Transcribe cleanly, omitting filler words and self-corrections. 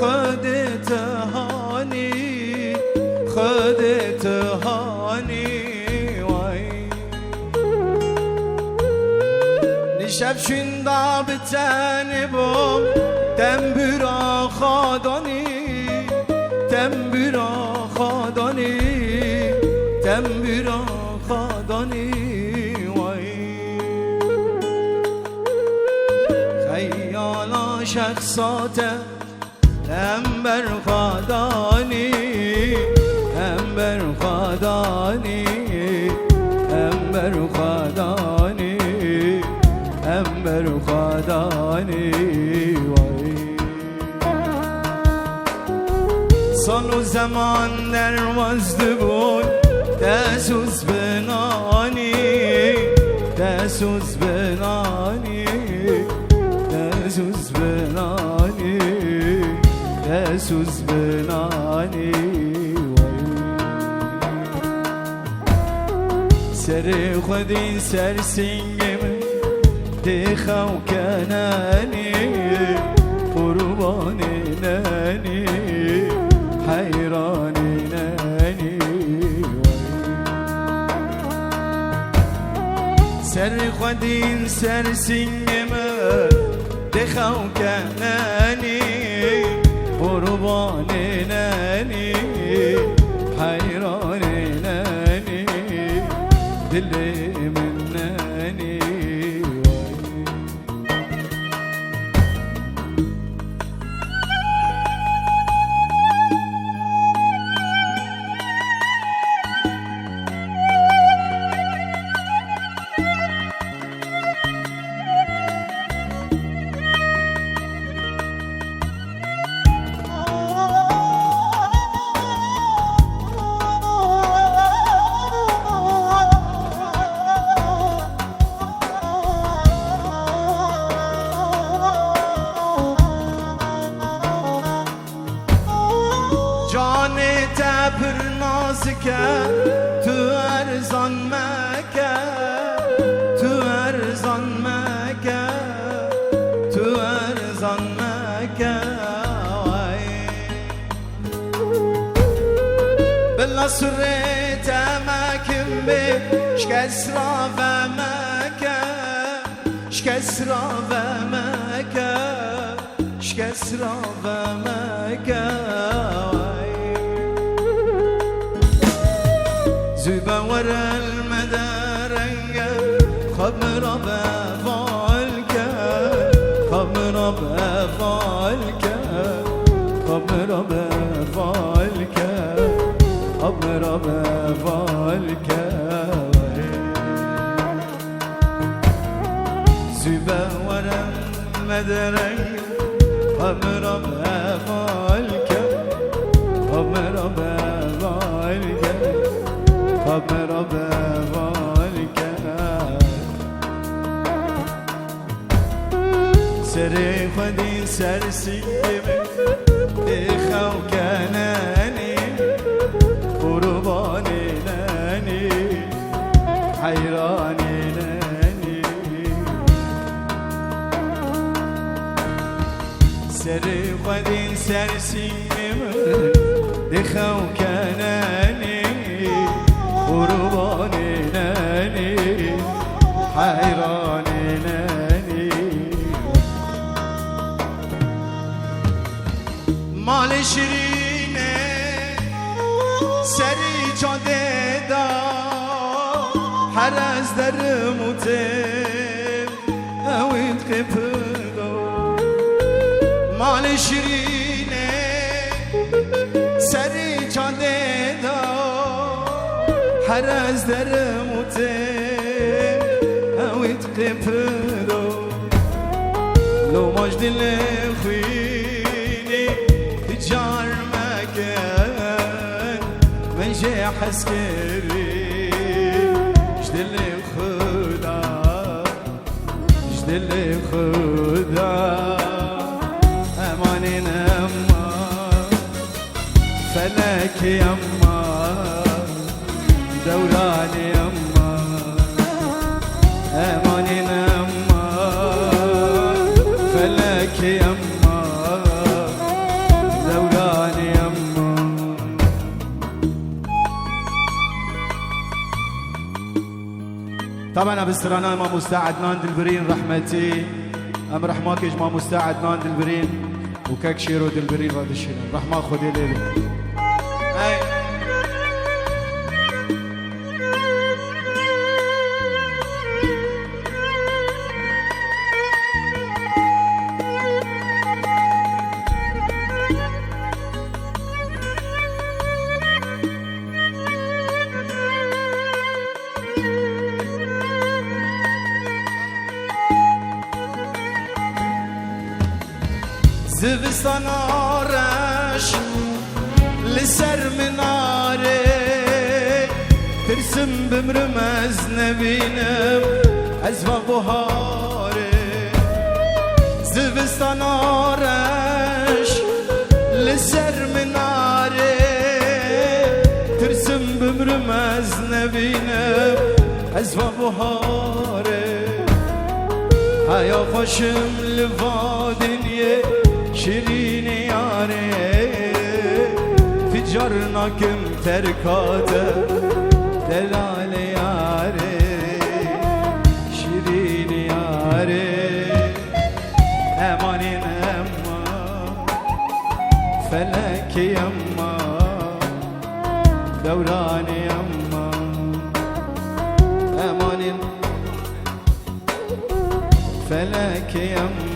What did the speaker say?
خدت هاني خدت هاني وای نشب شندا بتنبم تنبرا خادانی تنبرا خادانی تنبرا خادانی وای خیالا شخصات امبر خادانی امبر خادانی امبر خادانی امبر خادانی وای سال و زمان نروازده بود دسوز بنانی دسوز بنانی دسوز بنانی دسوز بنانی سر خودی سر سنگم دخو کنانی قربانی نانی حیرانی نانی سر خودی سر سنگم دخو کنانی قربانی نانی حیرانی نانی دلی من نانی پر نازکه تو ارزان مکه تو ارزان مکه تو ارزان مکه بلا سرت مکم به شکسرا و مکه شکسرا و مکه شکسرا و مکه زوبا ورا المدارنجة خبر بفعلك خبر بفعلك خبر بفعلك خبر بفعلك زوبا ورا المدارنجة خبر بفعلك خبر بفعلك خبر بفعلك سر خودی سر سیب دخو کنانی قربانی نانی حیرانی نانی سر خودی سر سیب دخو کنانی قربانی نانی حیرانی نانی مال شیرینه سری جاده دا هر از در موتم اوید قپدا مال شیرینه سری جاده دا هر از در موتم اوید قپدا لو ماش دل خوینی تجار مکن من جه حس کری جدل خدا جدل خدا امانین اما فلك يما دوراني يما اماني يما فلك يما طبعا ابسترانا ما مستعد نان دلبرين رحمتي ام رحماكش ما مستعد نان دلبرين وكاك شيرو دلبرين بعد الشيرين رحمة خدي ليلي زبستان آرش لسر مناره ترسم بمرم از نبینم از بهاره زبستان آرش لسر مناره ترسم بمرم از نبینم از بهاره هیا خوشم لفادنیه شیرین یاره تجارناکم ترکاته دلال یاره شیرین یاره امانین اما فلکی اما دورانی اما امانین فلکی اما